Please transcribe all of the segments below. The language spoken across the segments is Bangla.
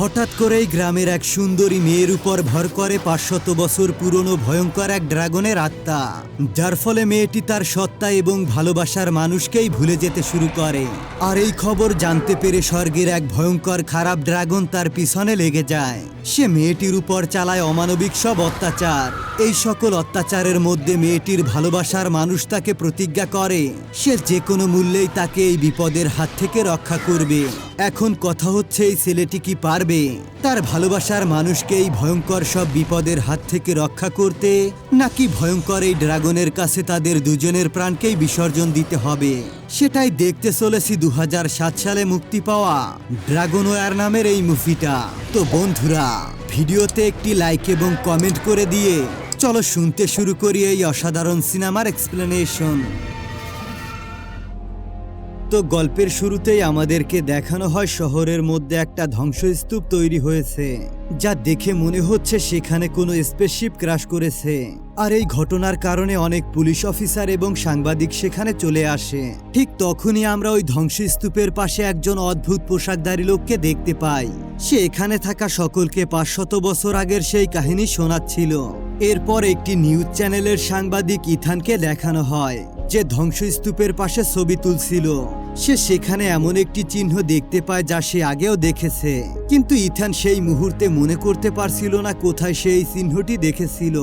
হঠাৎ করেই গ্রামের এক সুন্দরী মেয়ের উপর ভর করে 500 বছর পুরনো ভয়ঙ্কর এক ড্রাগনের আত্মা, যার ফলে মেয়েটি তার সত্তা এবং ভালোবাসার মানুষকেই ভুলে যেতে শুরু করে। আর এই খবর জানতে পেরে স্বর্গের এক ভয়ঙ্কর খারাপ ড্রাগন তার পিছনে লেগে যায়। সে মেয়েটির উপর চালায় অমানবিক সব অত্যাচার। এই সকল অত্যাচারের মধ্যে মেয়েটির ভালোবাসার মানুষ তাকে প্রতিজ্ঞা করে সে যে কোনো মূল্যেই তাকে এই বিপদের হাত থেকে রক্ষা করবে। এখন কথা হচ্ছে, এই ছেলেটি কি পারবে তার ভালোবাসার মানুষকে এই ভয়ঙ্কর সব বিপদের হাত থেকে রক্ষা করতে, নাকি ভয়ঙ্কর এই ড্রাগনের কাছে তাদের দুজনের প্রাণকেই বিসর্জন দিতে হবে? সেটাই দেখতে চলেছি 2007 সালে মুক্তি পাওয়া ড্রাগন ওয়ার নামের এই মুভিটা। তো বন্ধুরা, ভিডিওতে একটি লাইক এবং কমেন্ট করে দিয়ে চলো শুনতে শুরু করি এই অসাধারণ সিনেমার এক্সপ্লেনেশন। তো গল্পের শুরুতেই আমাদেরকে দেখানো হয় শহরের মধ্যে একটা ধ্বংসস্তূপ তৈরি হয়েছে, যা দেখে মনে হচ্ছে সেখানে কোনো স্পেসশিপ ক্র্যাশ করেছে। আর এই ঘটনার কারণে অনেক পুলিশ অফিসার এবং সাংবাদিক সেখানে চলে আসে। ঠিক তখনই আমরা ওই ধ্বংসস্তূপের পাশে একজন অদ্ভুত পোশাকধারী লোককে দেখতে পাই। সে এখানে থাকা সকলকে 500 বছর আগের সেই কাহিনী শোনাচ্ছিল। এরপর একটি নিউজ চ্যানেলের সাংবাদিক ইথানকে দেখানো হয়, যে ধ্বংসস্তূপের পাশে ছবি তুলছিল। সে সেখানে এমন একটি চিহ্ন দেখতে পায় যা সে আগেও দেখেছে, কিন্তু ইথান সেই মুহূর্তে মনে করতে পারছিল না কোথায় সেই চিহ্নটি দেখেছিল।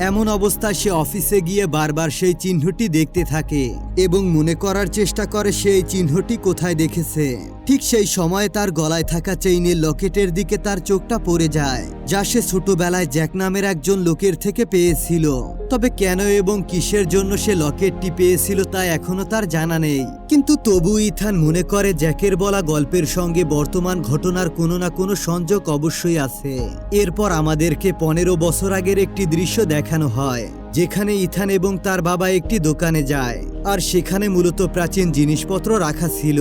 এমন অবস্থায় সে অফিসে গিয়ে বারবার সেই চিহ্নটি দেখতে থাকে এবং মনে করার চেষ্টা করে সেই চিহ্নটি কোথায় দেখেছে। ঠিক সেই সময়ে তার গলায় থাকা চেইনের লকেটের দিকে তার চোখটা পড়ে যায়, যা সে ছোটবেলায় জ্যাক নামের একজন লোকের থেকে পেয়েছিল। তবে কেন এবং কিসের জন্য সে লকেটটি পেয়েছিল তা এখনো তার জানা নেই, কিন্তু তবু ইথান মনে করে জ্যাকের বলা গল্পের সঙ্গে বর্তমান ঘটনার কোনো না কোনো সংযোগ অবশ্যই আছে। এরপর আমাদেরকে 15 বছর আগের একটি দৃশ্য দেখানো হয়, যেখানে ইথান এবং তার বাবা একটি দোকানে যায়, আর সেখানে মূলত প্রাচীন জিনিসপত্র রাখা ছিল।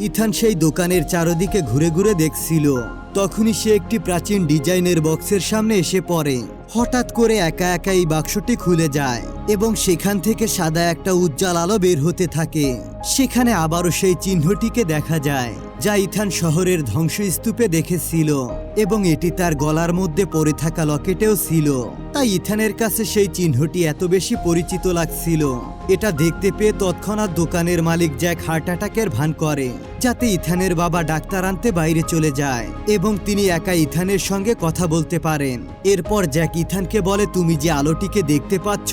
ইথান সেই দোকানের চারদিকে ঘুরে ঘুরে দেখছিল। তখনই সে একটি প্রাচীন ডিজাইনের বক্সের সামনে এসে পড়ে। হঠাৎ করে একা একা এই বাক্সটি খুলে যায় এবং সেখান থেকে সাদা একটা উজ্জ্বল আলো বের হতে থাকে। সেখানে আবারও সেই চিহ্নটিকে দেখা যায়, যা ইথান শহরের ধ্বংসস্তূপে দেখেছিল, এবং এটি তার গলার মধ্যে পড়ে থাকা লকেটেও ছিল। তাই ইথানের কাছে সেই চিহ্নটি এত বেশি পরিচিত লাগছিল। এটা দেখতে পেয়ে তৎক্ষণাৎ দোকানের মালিক জ্যাক হার্ট অ্যাটাকের ভান করে, যাতে ইথানের বাবা ডাক্তার আনতে বাইরে চলে যায় এবং তিনি একা ইথানের সঙ্গে কথা বলতে পারেন। এরপর জ্যাক ইথানকে বলে, তুমি যে আলোটিকে দেখতে পাচ্ছ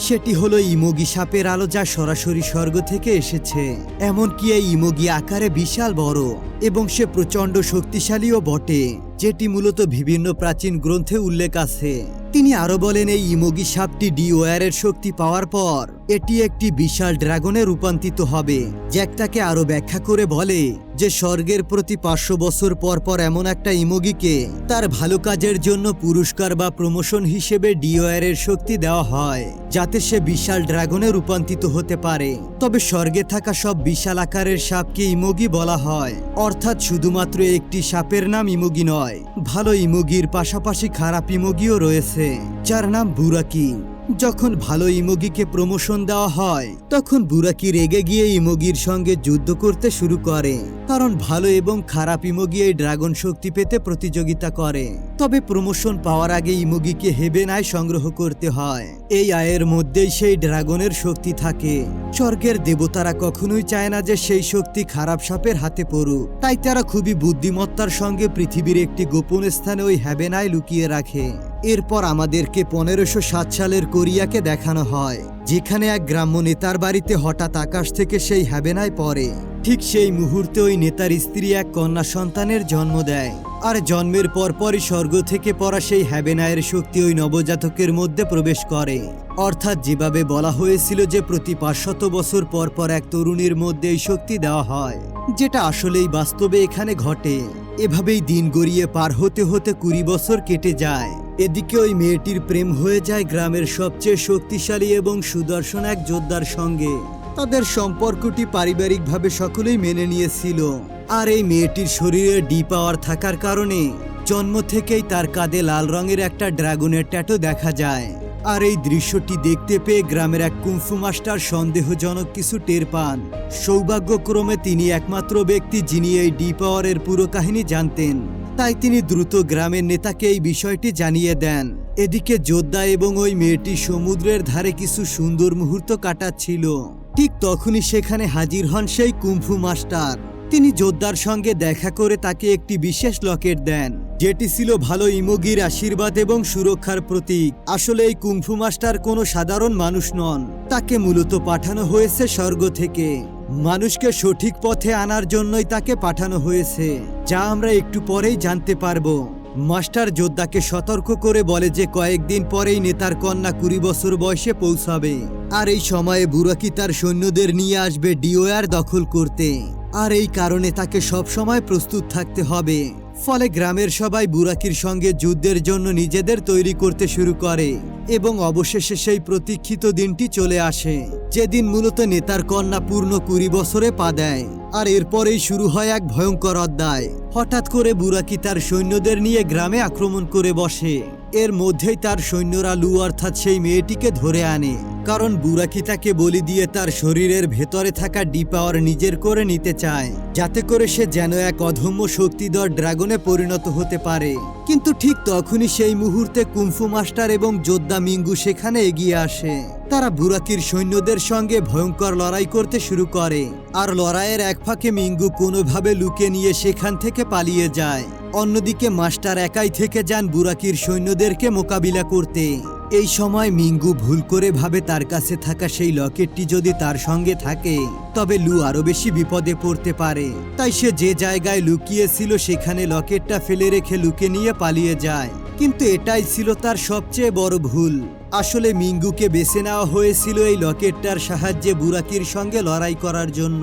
সেটি হলো ইমোগি সাপের আলো, যা সরাসরি স্বর্গ থেকে এসেছে। এমনকি এই ইমোগি আকারে বিশাল বড় এবং সে প্রচণ্ড শক্তিশালীও বটে, যেটি মূলত বিভিন্ন প্রাচীন গ্রন্থে উল্লেখ আছে। তিনি আরো বলেন, এই ইমোগি সাপটি ডি-ওয়ারের শক্তি পাওয়ার পর এটি একটি বিশাল ড্রাগনে রূপান্তরিত হবে। জ্যাক তাকে আরো ব্যাখ্যা করে বলে যে স্বর্গের প্রতি 500 বছর পর পর এমন একটা ইমোগিকে তার ভালো কাজের জন্য পুরস্কার বা প্রমোশন হিসেবে ডি-ওয়ারের শক্তি দেওয়া হয়, যাতে সে বিশাল ড্রাগনে রূপান্তরিত হতে পারে। তবে স্বর্গে থাকা সব বিশাল আকারের সাপকে ইমোগি বলা হয়, অর্থাৎ শুধুমাত্র একটি সাপের নাম ইমোগি নয়, ভালো ইমোগির পাশাপাশি খারাপ ইমোগিও রয়েছে, যার নাম বুরাকি। যখন ভালো ইমোগিকে প্রমোশন দেওয়া হয়, তখন বুরাকি রেগে গিয়ে ইমোগির সঙ্গে যুদ্ধ করতে শুরু করে, কারণ ভালো এবং খারাপ ইমোগি এই ড্রাগন শক্তি পেতে প্রতিযোগিতা করে। তবে প্রমোশন পাওয়ার আগে ইমোগিকে হেভেন আয় সংগ্রহ করতে হয়। এই আয়ের মধ্যেই সেই ড্রাগনের শক্তি থাকে। স্বর্গের দেবতারা কখনোই চায় না যে সেই শক্তি খারাপ সাপের হাতে পড়ুক, তাই তারা খুবই বুদ্ধিমত্তার সঙ্গে পৃথিবীর একটি গোপন স্থানে ওই হেভেন আয় লুকিয়ে রাখে। এরপর আমাদেরকে 1507 সালের কোরিয়াকে দেখানো হয়, যেখানে এক গ্রাম্য নেতার বাড়িতে হঠাৎ আকাশ থেকে সেই হেভেন আয় পড়ে। ঠিক সেই মুহূর্তে ওই নেতার স্ত্রী এক কন্যা সন্তানের জন্ম দেয়, আর জন্মের পরপরই স্বর্গ থেকে পড়া সেই হেভেন আয়ের শক্তি ওই নবজাতকের মধ্যে প্রবেশ করে। অর্থাৎ যেভাবে বলা হয়েছিল যে প্রতি 500 বছর পর পর এক তরুণীর মধ্যে এই শক্তি দেওয়া হয়, যেটা আসলেই বাস্তবে এখানে ঘটে। এভাবেই দিন গড়িয়ে পার হতে হতে 20 বছর কেটে যায়। এদিকে ওই মেয়েটির প্রেম হয়ে যায় গ্রামের সবচেয়ে শক্তিশালী এবং সুদর্শন এক যোদ্ধার সঙ্গে। তাদের সম্পর্কটি পারিবারিকভাবে সকলেই মেনে নিয়েছিল, আর এই মেয়েটির শরীরে ডি পাওয়ার থাকার কারণে জন্ম থেকেই তার কাঁধে লাল রঙের একটা ড্রাগনের ট্যাটু দেখা যায়। আর এই দৃশ্যটি দেখতে পেয়ে গ্রামের এক কুংফু মাস্টার সন্দেহজনক কিছু টের পান। সৌভাগ্যক্রমে তিনি একমাত্র ব্যক্তি যিনি এই ডি পাওয়ারের পুরো কাহিনী জানতেন। তাই তিনি দ্রুত গ্রামের নেতাকে এই বিষয়টি জানিয়ে দেন। এদিকে যোদ্ধা এবং ওই মেয়েটি সমুদ্রের ধারে কিছু সুন্দর মুহূর্ত কাটাচ্ছিল। ঠিক তখনই সেখানে হাজির হন সেই কুম্ফু মাস্টার। তিনি যোদ্ধার সঙ্গে দেখা করে তাকে একটি বিশেষ লকেট দেন, যেটি ছিল ভালো ইমোগির আশীর্বাদ এবং সুরক্ষার প্রতীক। আসলে এই কুম্ফু মাস্টার কোনো সাধারণ মানুষ নন, তাকে মূলত পাঠানো হয়েছে স্বর্গ থেকে। মানুষকে সঠিক পথে আনার জন্যই তাকে পাঠানো হয়েছে, যা আমরা একটু পরেই জানতে পারবো। মাস্টার যোদ্ধাকে সতর্ক করে বলে যে কয়েকদিন পরেই নেতার কন্যা 20 বছর বয়সে পৌঁছাবে, আর এই সময়ে বুরাকি তার সৈন্যদের নিয়ে আসবে ডিওয়ার দখল করতে, আর এই কারণে তাকে সব সময় প্রস্তুত থাকতে হবে। ফলে গ্রামের সবাই বুরাকির সঙ্গে যুদ্ধের জন্য নিজেদের তৈরি করতে শুরু করে এবং অবশেষে সেই প্রতীক্ষিত দিনটি চলে আসে, যেদিন মূলত নেতার কন্যা পূর্ণ 20 বছরে পা দেয়। আর এরপরেই শুরু হয় এক ভয়ঙ্কর অধ্যায়। হঠাৎ করে বুরাকি তার সৈন্যদের নিয়ে গ্রামে আক্রমণ করে বসে। এর মধ্যেই তার সৈন্যরা লু অর্থাৎ সেই মেয়েটিকে ধরে আনে, কারণ বুরাকি তাকে বলি দিয়ে তার শরীরের ভেতরে থাকা ডি পাওয়ার নিজের করে নিতে চায়, যাতে করে সে যেন এক অদম্য শক্তিধর ড্রাগনে পরিণত হতে পারে। কিন্তু ঠিক তখনই সেই মুহূর্তে কুম্ফু মাস্টার এবং যোদ্ধা মিঙ্গু সেখানে এগিয়ে আসে। তারা বুরাকির সৈন্যদের সঙ্গে ভয়ঙ্কর লড়াই করতে শুরু করে, আর লড়াইয়ের এক ফাঁকে মিঙ্গু কোনোভাবে লুকিয়ে নিয়ে সেখান থেকে পালিয়ে যায়। অন্যদিকে মাস্টার একাই থেকে যান বুরাকির সৈন্যদেরকে মোকাবিলা করতে। এই সময় মিঙ্গু ভুল করে ভাবে তার কাছে থাকা সেই লকেটটি যদি তার সঙ্গে থাকে তবে লু আরো বেশি বিপদে পড়তে পারে। তাই সে যে জায়গায় লুকিয়েছিল সেখানে লকেটটা ফেলে রেখে লুকিয়ে নিয়ে পালিয়ে যায়। কিন্তু এটাই ছিল তার সবচেয়ে বড় ভুল। আসলে মিঙ্গুকে বেছে নেওয়া হয়েছিল এই লকেটটার সাহায্যে বুরাকির সঙ্গে লড়াই করার জন্য,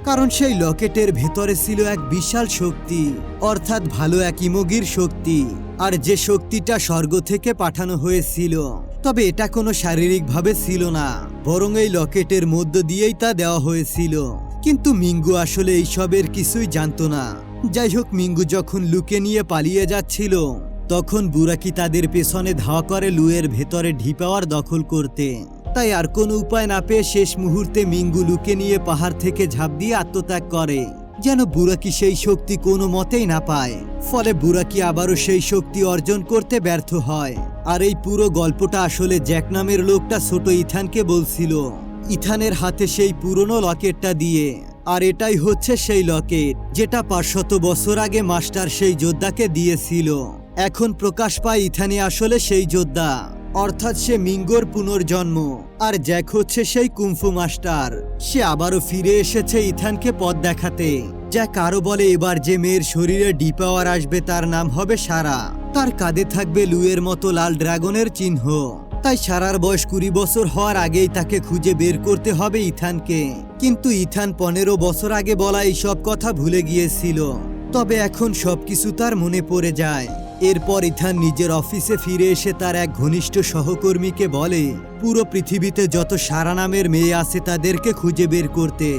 কারণ সেই লকেটের ভেতরে ছিল এক বিশাল শক্তি, অর্থাৎ ভালো এক ইমোগির শক্তি, আর যে শক্তিটা স্বর্গ থেকে পাঠানো হয়েছিল। তবে এটা কোনো শারীরিকভাবে ছিল না, বরং এই লকেটের মধ্য দিয়েই তা দেওয়া হয়েছিল। কিন্তু মিঙ্গু আসলে এইসবের কিছুই জানতো না। যাই হোক, মিঙ্গু যখন লুকে নিয়ে পালিয়ে যাচ্ছিল তখন বুরাকি তাদের পেছনে ধাওয়া করে লুয়ের ভেতরে ডি পাওয়ার দখল করতে। তাই আর কোনো উপায় না পেয়ে শেষ মুহূর্তে মিঙ্গু লুকে নিয়ে পাহাড় থেকে ঝাঁপ দিয়ে আত্মত্যাগ করে, যেন বুরাকি সেই শক্তি কোনো মতেই না পায়। ফলে বুরাকি আবারও সেই শক্তি অর্জন করতে ব্যর্থ হয়। আর এই পুরো গল্পটা আসলে জ্যাক নামের লোকটা ছোট ইথানকে বলছিল, ইথানের হাতে সেই পুরনো লকেটটা দিয়ে। আর এটাই হচ্ছে সেই লকেট যেটা 500 বছর আগে মাস্টার সেই যোদ্ধাকে দিয়েছিল। এখন প্রকাশ পায় ইথানি আসলে সেই যোদ্ধা, অর্থাৎ সে মিঙ্গোর পুনর্জন্ম। আর জ্যাক হচ্ছে সেই কুম্ফু মাস্টার। সে আবারও ফিরে এসেছে ইথানকে পথ দেখাতে। জ্যাক আরো বলে এবার যে মেয়ের শরীরে ডি পাওয়ার আসবে তার নাম হবে সারা। তার কাঁধে থাকবে লুয়ের মতো লাল ড্রাগনের চিহ্ন। তাই সারার বয়স 20 বছর হওয়ার আগেই তাকে খুঁজে বের করতে হবে ইথানকে। কিন্তু ইথান 15 বছর আগে বলা এইসব কথা ভুলে গিয়েছিল। তবে এখন সবকিছু তার মনে পড়ে যায়। এরপর ইথান নিজের অফিসে ফিরে এসে তার এক ঘনিষ্ঠ সহকর্মীকে বলে পুরো পৃথিবীতে যত সারা নামের মেয়ে আছে তাদেরকে খুঁজে বের করতে,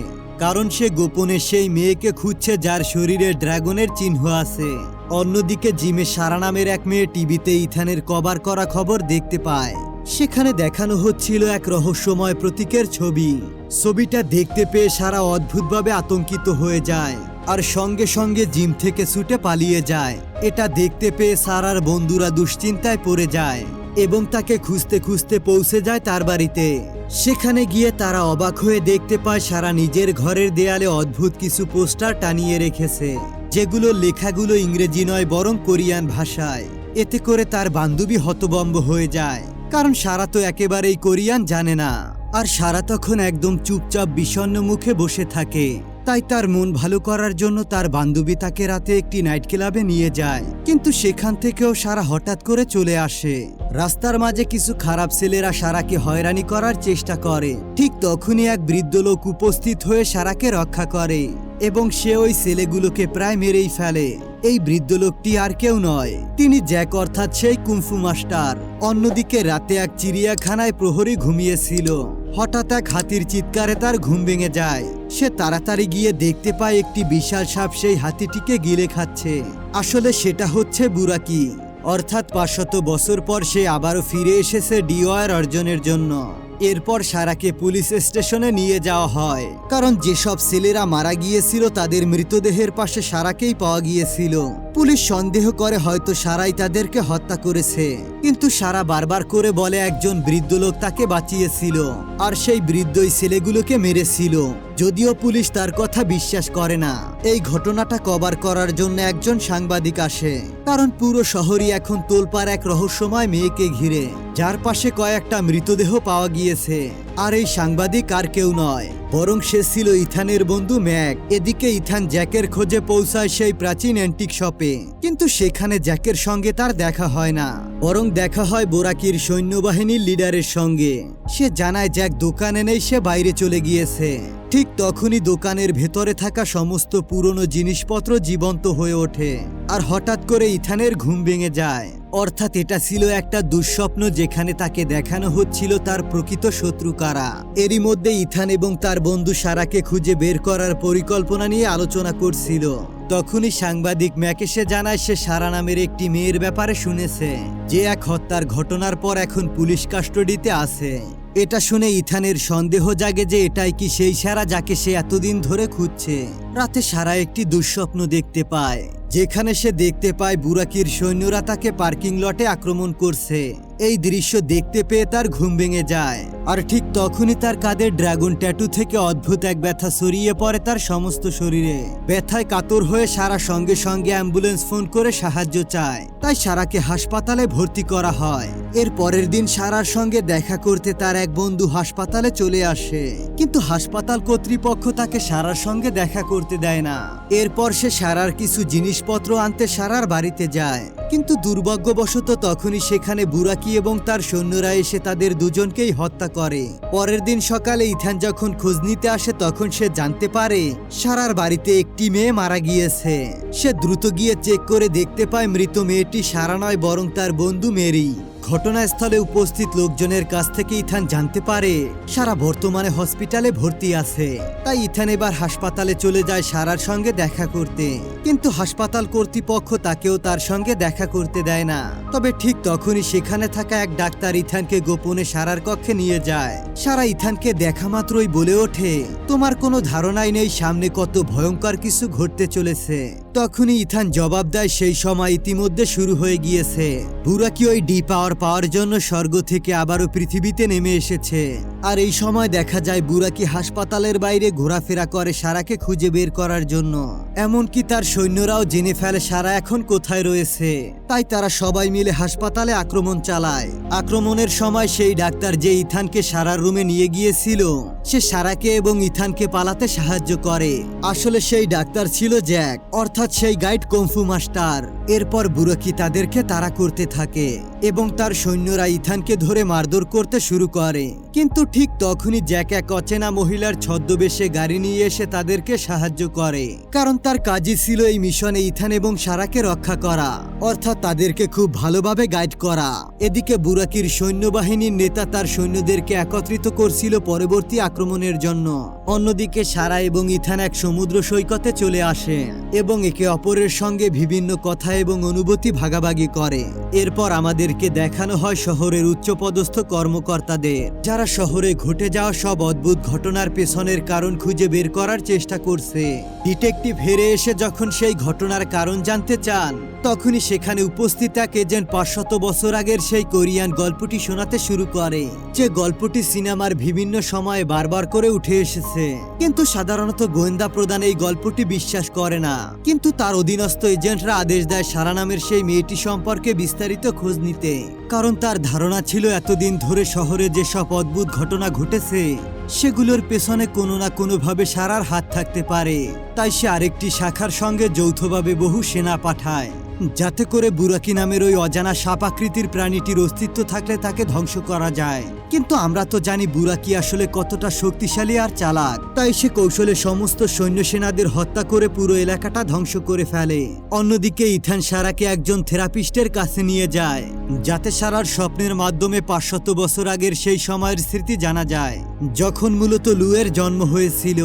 কারণ সে গোপনে সেই মেয়েকে খুঁজছে যার শরীরে ড্রাগনের চিহ্ন আছে। অন্যদিকে জিমে সারা নামের এক মেয়ে টিভিতে ইথানের কভার করা খবর দেখতে পায়। সেখানে দেখানো হচ্ছিল এক রহস্যময় প্রতীকের ছবি। ছবিটা দেখতে পেয়ে সারা অদ্ভুতভাবে আতঙ্কিত হয়ে যায় আর সঙ্গে সঙ্গে জিম থেকে ছুটে পালিয়ে যায়। এটা দেখতে পেয়ে সারার বন্ধুরা দুশ্চিন্তায় পড়ে যায় এবং তাকে খুঁজতে খুঁজতে পৌঁছে যায় তার বাড়িতে। সেখানে গিয়ে তারা অবাক হয়ে দেখতে পায় সারা নিজের ঘরের দেয়ালে অদ্ভুত কিছু পোস্টার টানিয়ে রেখেছে, যেগুলোর লেখাগুলো ইংরেজি নয় বরং কোরিয়ান ভাষায়। এতে করে তার বান্ধবী হতভম্ব হয়ে যায়, কারণ সারা তো একেবারেই কোরিয়ান জানে না। আর সারা তখন একদম চুপচাপ বিষণ্ণ মুখে বসে থাকে। তাই তার মন ভালো করার জন্য তার বান্ধবী তাকে রাতে একটি নাইট ক্লাবে নিয়ে যায়। কিন্তু সেখান থেকেও সারা হঠাৎ করে চলে আসে। রাস্তার মাঝে কিছু খারাপ ছেলেরা সারাকে হয়রানি করার চেষ্টা করে। ঠিক তখনই এক বৃদ্ধ লোক উপস্থিত হয়ে সারাকে রক্ষা করে এবং সে ওই ছেলেগুলোকে প্রায় মেরেই ফেলে। এই বৃদ্ধ লোকটি আর কেউ নয়, তিনি জ্যাক অর্থাৎ সেই কুম্ফু মাস্টার। অন্যদিকে রাতে এক চিড়িয়াখানায় প্রহরী ঘুমিয়েছিল। হঠাৎ এক হাতির চিৎকারে তার ঘুম ভেঙে যায়। সে তাড়াতাড়ি গিয়ে দেখতে পায় একটি বিশাল সাপ সেই হাতিটিকে গিলে খাচ্ছে। আসলে সেটা হচ্ছে বুরাকি, অর্থাৎ 500 বছর পর সে আবারও ফিরে এসেছে ডিওয়ার অর্জনের জন্য। এরপর সারাকে পুলিশ স্টেশনে নিয়ে যাওয়া হয়, কারণ যেসব ছেলেরা মারা গিয়েছিল তাদের মৃতদেহের পাশে সারাকেই পাওয়া গিয়েছিল। পুলিশ সন্দেহ করে হয়তো সারাই তাদেরকে হত্যা করেছে, কিন্তু সারা বারবার করে বলে একজন বৃদ্ধ লোক তাকে বাঁচিয়েছিল আর সেই বৃদ্ধই ছেলেগুলোকে মেরেছিল। যদিও পুলিশ তার কথা বিশ্বাস করে না। এই ঘটনাটা কভার করার জন্য একজন সাংবাদিক আসে, কারণ পুরো শহরই এখন তোলপাড় এক রহস্যময় মেয়েকে ঘিরে, যার পাশে কয়েকটা মৃতদেহ পাওয়া গিয়েছে। আর এই সাংবাদিক আর কেউ নয়, বরং সে ছিল ইথানের বন্ধু ম্যাক। এদিকে ইথান জ্যাকের খোঁজে পৌঁছায় সেই প্রাচীন অ্যান্টিক শপে, কিন্তু সেখানে জ্যাকের সঙ্গে তার দেখা হয় না, বরং দেখা হয় বোরাকির সৈন্যবাহিনীর লিডারের সঙ্গে। সে জানায় জ্যাক দোকানে নেই, সে বাইরে চলে গিয়েছে। ঠিক তখনই দোকানের ভেতরে থাকা সমস্ত পুরনো জিনিসপত্র জীবন্ত হয়ে ওঠে, আর হঠাৎ করে ইথানের ঘুম ভেঙে যায়। অর্থাৎ এটা ছিল একটা দুঃস্বপ্ন, যেখানে তাকে দেখানো হচ্ছিল তার প্রকৃত শত্রু কারা। এরই মধ্যে ইথান এবং তার বন্ধু সারাকে খুঁজে বের করার পরিকল্পনা নিয়ে আলোচনা করছিল। তখনই সাংবাদিক ম্যাক এসে জানায় সে সারা নামের একটি মেয়ের ব্যাপারে শুনেছে, যে এক হত্যার ঘটনার পর এখন পুলিশ কাস্টডিতে আছে। এটা শুনে ইথানের সন্দেহ জাগে যে এটাই কি সেই সারা যাকে সে এতদিন ধরে খুঁজছে। রাতে সারা একটি দুঃস্বপ্ন দেখতে পায়, যেখানে সে দেখতে পায় বুরাকির সৈন্যরা তাকে পার্কিং লটে আক্রমণ করছে। এই দৃশ্য দেখতে পেয়ে তার ঘুম ভেঙে যায়, আর ঠিক তখনই তার কাঁধের ড্রাগন ট্যাটু থেকে অদ্ভুত এক ব্যথা ছড়িয়ে পড়ে তার সমস্ত শরীরে। ব্যথায় কাতর হয়ে সারা সঙ্গে সঙ্গে অ্যাম্বুলেন্স ফোন করে সাহায্য চায়। তাই সারাকে হাসপাতালে ভর্তি করা হয়। এর পরের দিন সারার সঙ্গে দেখা করতে তার এক বন্ধু হাসপাতালে চলে আসে, কিন্তু হাসপাতাল কর্তৃপক্ষ তাকে সারার সঙ্গে দেখা করতে দেয় না। এরপর সে সারার কিছু জিনিসপত্র আনতে সারার বাড়িতে যায়, কিন্তু দুর্ভাগ্যবশত তখনই সেখানে বুরাকি এবং তার সৈন্যরা এসে তাদের দুজনকেই হত্যা করে। পরের দিন সকালে ইথান যখন খোঁজ নিতে আসে, তখন সে জানতে পারে সারার বাড়িতে একটি মেয়ে মারা গিয়েছে। সে দ্রুত গিয়ে চেক করে দেখতে পায় মৃত মেয়েটি সারা নয়, বরং তার বন্ধু মেরি। ঘটনাস্থলে উপস্থিত লোকজনের কাছ থেকে ইথান জানতে পারে সারা বর্তমানে হসপিটালে ভর্তি আছে। তাই ইথান এবার হাসপাতালে চলে যায় সারার সঙ্গে দেখা করতে, কিন্তু হাসপাতাল কর্তৃপক্ষ তাকেও তার সঙ্গে দেখা করতে দেয় না। তবে ঠিক তখনই সেখানে থাকা এক ডাক্তার ইথানকে গোপনে সারার কক্ষে নিয়ে যায়। সারা ইথানকে দেখা মাত্রই বলে ওঠে, তোমার কোনো ধারণাই নেই সামনে কত ভয়ঙ্কর কিছু ঘটতে চলেছে। তখনই ইথান জবাব দেয়, সেই সময় ইতিমধ্যে শুরু হয়ে গিয়েছে। বুরাকি ওই ডি পাওয়ার জন্য স্বর্গ থেকে আবারও পৃথিবীতে নেমে এসেছে। আর এই সময় দেখা যায় বুরাকি হাসপাতালের বাইরে ঘোরাফেরা করে সারাকে খুঁজে বের করার জন্য। এমনকি তার সৈন্যরাও জেনে ফেলে সারা এখন কোথায় রয়েছে। তাই তারা সবাই মিলে হাসপাতালে আক্রমণ চালায়। আক্রমণের সময় সেই ডাক্তার যে ইথানকে সারার রুমে নিয়ে গিয়েছিল, সে সারাকে এবং ইথানকে পালাতে সাহায্য করে। আসলে সেই ডাক্তার ছিল জ্যাক, অর্থাৎ সেই গাইড কুংফু মাস্টার। এরপর বুরাকি তাদেরকে তাড়া করতে থাকে এবং তার সৈন্যরা ইথানকে ধরে মারধর করতে শুরু করে। কিন্তু ঠিক তখনই জ্যাক এক অচেনা মহিলার ছদ্মবেশে গাড়ি নিয়ে এসে তাদেরকে সাহায্য করে, কারণ তার কাজই ছিল এই মিশনে ইথান এবং সারাকে রক্ষা করা, অর্থাৎ তাদেরকে খুব ভালোভাবে গাইড করা। এদিকে বুরাকির সৈন্যবাহিনীর নেতা তার সৈন্যদেরকে একত্রিত করছিল পরবর্তী আক্রমণের জন্য। অন্যদিকে সারা এবং ইথান এক সমুদ্র সৈকতে চলে আসে এবং একে অপরের সঙ্গে বিভিন্ন কথা এবং অনুভূতি ভাগাভাগি করে। এরপর আমাদেরকে দেখানো হয় শহরের উচ্চপদস্থ কর্মকর্তাদের, যারা শহরে ঘটে যাওয়া সব অদ্ভুত ঘটনার পেছনের কারণ খুঁজে বের করার চেষ্টা করছে। ডিটেকটিভ হেরে এসে যখন সেই ঘটনার কারণ জানতে চান, তখনই সেখানে উপস্থিত এক এজেন্ট 500 বছর আগের সেই কোরিয়ান গল্পটি শোনাতে শুরু করে, যে গল্পটি সিনেমার বিভিন্ন সময়ে বারবার করে উঠে এসেছে। কিন্তু সাধারণত গোয়েন্দা প্রধান এই গল্পটি বিশ্বাস করে না, কিন্তু তার অধীনস্থ এজেন্টরা আদেশ দেয় সারা নামের সেই মেয়েটি সম্পর্কে বিস্তারিত খোঁজ নিতে, কারণ তার ধারণা ছিল এতদিন ধরে শহরে যেসব অদ্ভুত ঘটনা ঘটেছে সেগুলোর পেছনে কোনো না কোনোভাবে সারার হাত থাকতে পারে। তাই সে আরেকটি শাখার সঙ্গে যৌথভাবে বহু সেনা পাঠায়, যাতে করে বুরাকি নামের ওই অজানা সাপ আকৃতির প্রাণীটির অস্তিত্ব থাকলে তাকে ধ্বংস করা যায়। কিন্তু আমরা তো জানি বুরাকি আসলে কতটা শক্তিশালী আর চালাক। তাই সে কৌশলে সমস্ত সৈন্য সেনাদের হত্যা করে পুরো এলাকাটা ধ্বংস করে ফেলে। অন্যদিকে ইথান সারাকে একজন থেরাপিস্টের কাছে নিয়ে যায়, যাতে সারার স্বপ্নের মাধ্যমে 500 বছর আগের সেই সময়ের স্মৃতি জানা যায়, যখন মূলত লুয়ের জন্ম হয়েছিল।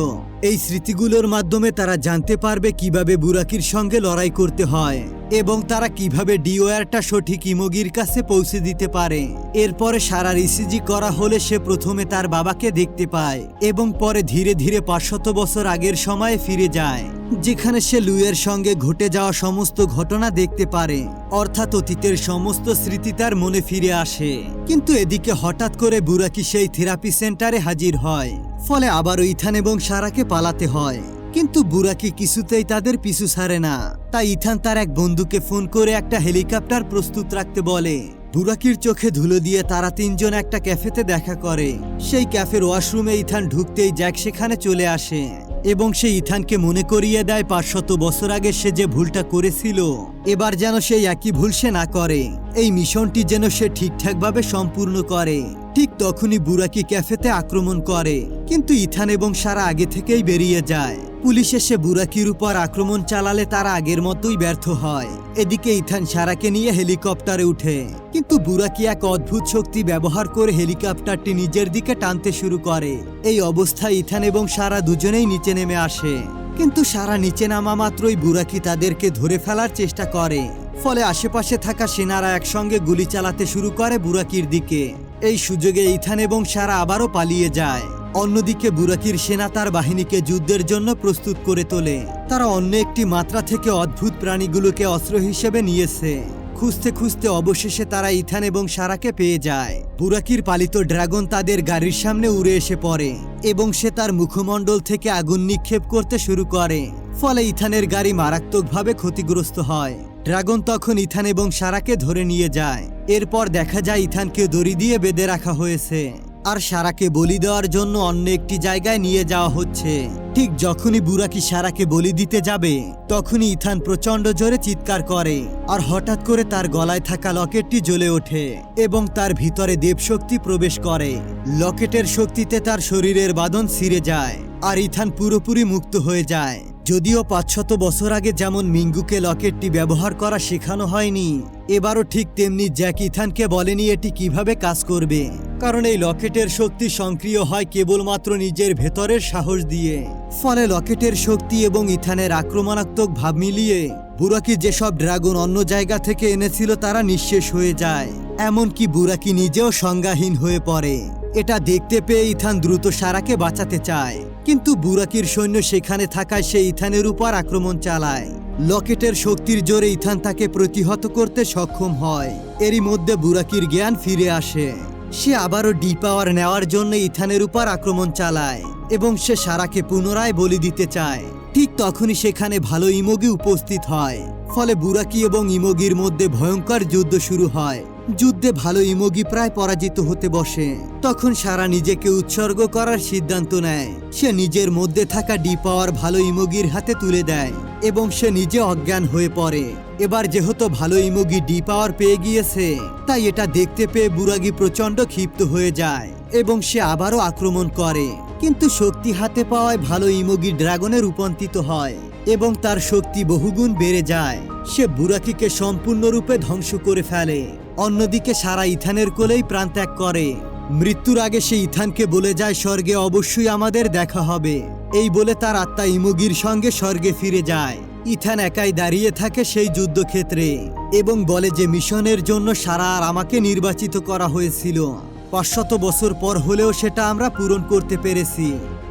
এই স্মৃতিগুলোর মাধ্যমে তারা জানতে পারবে কিভাবে বুরাকির সঙ্গে লড়াই করতে হয় এবং তারা কিভাবে ডিওয়ারটা সঠিক ইমোগির কাছে পৌঁছে দিতে পারে। এরপরে সারার ইসিজি করা হলে সে প্রথমে তার বাবাকে দেখতে পায় এবং পরে ধীরে ধীরে 500 বছর আগের সময়ে ফিরে যায়, যেখানে সে লুইয়ের সঙ্গে ঘটে যাওয়া সমস্ত ঘটনা দেখতে পারে, অর্থাৎ অতীতের সমস্ত স্মৃতি তার মনে ফিরে আসে। কিন্তু এদিকে হঠাৎ করে বুরাকি সেই থেরাপি সেন্টারে হাজির হয়, ফলে আবারও ইথান এবং সারাকে পালাতে হয়। কিন্তু বুরাকি কিছুতেই তাদের পিছু ছাড়ে না। তাই ইথান তার এক বন্ধুকে ফোন করে একটা হেলিকপ্টার প্রস্তুত রাখতে বলে। বুরাকির চোখে ধুলো দিয়ে তারা তিনজন একটা ক্যাফেতে দেখা করে। সেই ক্যাফের ওয়াশরুমে ইথান ঢুকতেই জ্যাক সেখানে চলে আসে এবং সে ইথানকে মনে করিয়ে দেয় 500 বছর আগে সে যে ভুলটা করেছিল, এবার যেন সেই একই ভুল সে না করে। এই মিশনটি যেন সে ঠিকঠাকভাবে সম্পূর্ণ করে। ঠিক তখনই বুরাকি ক্যাফেতে আক্রমণ করে, কিন্তু ইথান এবং সারা আগে থেকেই বেরিয়ে যায়। পুলিশ এসে বুরাকির উপর আক্রমণ চালালে তারা আগের মতোই ব্যর্থ হয়। এদিকে ইথান সারাকে নিয়ে হেলিকপ্টারে উঠে, কিন্তু বুরাকি এক অদ্ভুত শক্তি ব্যবহার করে হেলিকপ্টারটি নিজের দিকে টানতে শুরু করে। এই অবস্থায় ইথান এবং সারা দুজনেই নিচে নেমে আসে, কিন্তু সারা নিচে নামা মাত্রই বুরাকি তাদেরকে ধরে ফেলার চেষ্টা করে। ফলে আশেপাশে থাকা সেনারা একসঙ্গে গুলি চালাতে শুরু করে বুরাকির দিকে। এই সুযোগে ইথান এবং সারা আবারও পালিয়ে যায়। অন্যদিকে বুরাকির সেনা তার বাহিনীকে যুদ্ধের জন্য প্রস্তুত করে তোলে। তারা অন্য একটি মাত্রা থেকে অদ্ভুত প্রাণীগুলোকে অস্ত্র হিসেবে নিয়েছে। খুঁজতে খুঁজতে অবশেষে তারা ইথান এবং সারাকে পেয়ে যায়। বুরাকির পালিত ড্রাগন তাদের গাড়ির সামনে উড়ে এসে পড়ে এবং সে তার মুখমণ্ডল থেকে আগুন নিক্ষেপ করতে শুরু করে। ফলে ইথানের গাড়ি মারাত্মকভাবে ক্ষতিগ্রস্ত হয়। ড্রাগন তখন ইথান এবং সারাকে ধরে নিয়ে যায়। এরপর দেখা যায় ইথানকে দড়ি দিয়ে বেঁধে রাখা হয়েছে আর সারাকে বলি দেওয়ার জন্য অন্য একটি জায়গায় নিয়ে যাওয়া হচ্ছে। ঠিক যখনই বুরাকি সারাকে বলি দিতে যাবে, তখনই ইথান প্রচন্ড জোরে চিৎকার করে আর হঠাৎ করে তার গলায় থাকা লকেটটি জ্বলে ওঠে এবং তার ভিতরে দেবশক্তি প্রবেশ করে। লকেটের শক্তিতে তার শরীরের বাঁধন ছিঁড়ে যায় আর ইথান পুরোপুরি মুক্ত হয়ে যায়। যদিও 500 বছর আগে যেমন মিঙ্গুকে লকেটটি ব্যবহার করা শেখানো হয়নি, এবারও ঠিক তেমনি জ্যাক ইথানকে বলেনি এটি কিভাবে কাজ করবে, কারণ এই লকেটের শক্তি সক্রিয় হয় কেবলমাত্র নিজের ভেতরের সাহস দিয়ে। ফলে লকেটের শক্তি এবং ইথানের আক্রমণাত্মক ভাব মিলিয়ে বুরাকি যেসব ড্রাগন অন্য জায়গা থেকে এনেছিল তারা নিঃশেষ হয়ে যায়। এমনকি বুরাকি নিজেও সংজ্ঞাহীন হয়ে পড়ে। এটা দেখতে পেয়ে ইথান দ্রুত সারাকে বাঁচাতে চায়, কিন্তু বুরাকির সৈন্য সেখানে থাকায় সে ইথানের উপর আক্রমণ চালায়। লকেটের শক্তির জোরে ইথান তাকে প্রতিহত করতে সক্ষম হয়। এরই মধ্যে বুরাকির জ্ঞান ফিরে আসে। সে আবারও ডি পাওয়ার নেওয়ার জন্য ইথানের উপর আক্রমণ চালায় এবং সে সারাকে পুনরায় বলি দিতে চায়। ঠিক তখনই সেখানে ভালো ইমোগি উপস্থিত হয়। ফলে বুরাকি এবং ইমোগির মধ্যে ভয়ঙ্কর যুদ্ধ শুরু হয়। যুদ্ধে ভালো ইমোগি প্রায় পরাজিত হতে বসে। তখন সারা নিজেকে উৎসর্গ করার সিদ্ধান্ত নেয়। সে নিজের মধ্যে থাকা ডি পাওয়ার ভালো ইমোগির হাতে তুলে দেয় এবং সে নিজে অজ্ঞান হয়ে পড়ে। এবার যেহেতু ভালো ইমোগি ডি পাওয়ার পেয়ে গিয়েছে, তাই এটা দেখতে পেয়ে বুরাগি প্রচন্ড ক্ষিপ্ত হয়ে যায় এবং সে আবারও আক্রমণ করে। কিন্তু শক্তি হাতে পাওয়ায় ভালো ইমোগি ড্রাগনে রূপান্তরিত হয় এবং তার শক্তি বহুগুণ বেড়ে যায়। সে বুরাকিকে সম্পূর্ণরূপে ধ্বংস করে ফেলে। অন্যদিকে সারা ইথানের কোলেই প্রাণ ত্যাগ করে। মৃত্যুর আগে সে ইথানকে বলে যায় স্বর্গে অবশ্যই আমাদের দেখা হবে। এই বলে তার আত্মা ইমোগির সঙ্গে স্বর্গে ফিরে যায়। ইথান একাই দাঁড়িয়ে থাকে সেই যুদ্ধক্ষেত্রে এবং বলে যে মিশনের জন্য সারা আর আমাকে নির্বাচিত করা হয়েছিল। 500 বছর পর হলেও সেটা আমরা পূরণ করতে পেরেছি।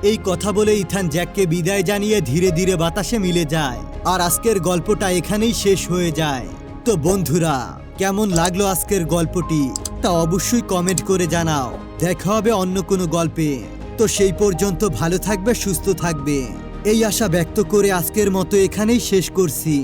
এই কথা বলে ইথান জ্যাককে বিদায় জানিয়ে ধীরে ধীরে বাতাসে মিলে যায়। আর আজকের গল্পটা এখানেই শেষ হয়ে যায়। তো বন্ধুরা, কেমন লাগলো আজকের গল্পটি তা অবশ্যই কমেন্ট করে জানাও। দেখা হবে অন্য কোনো গল্পে। তো সেই পর্যন্ত ভালো থাকবে, সুস্থ থাকবে, এই আশা ব্যক্ত করে আজকের মতো এখানেই শেষ করছি।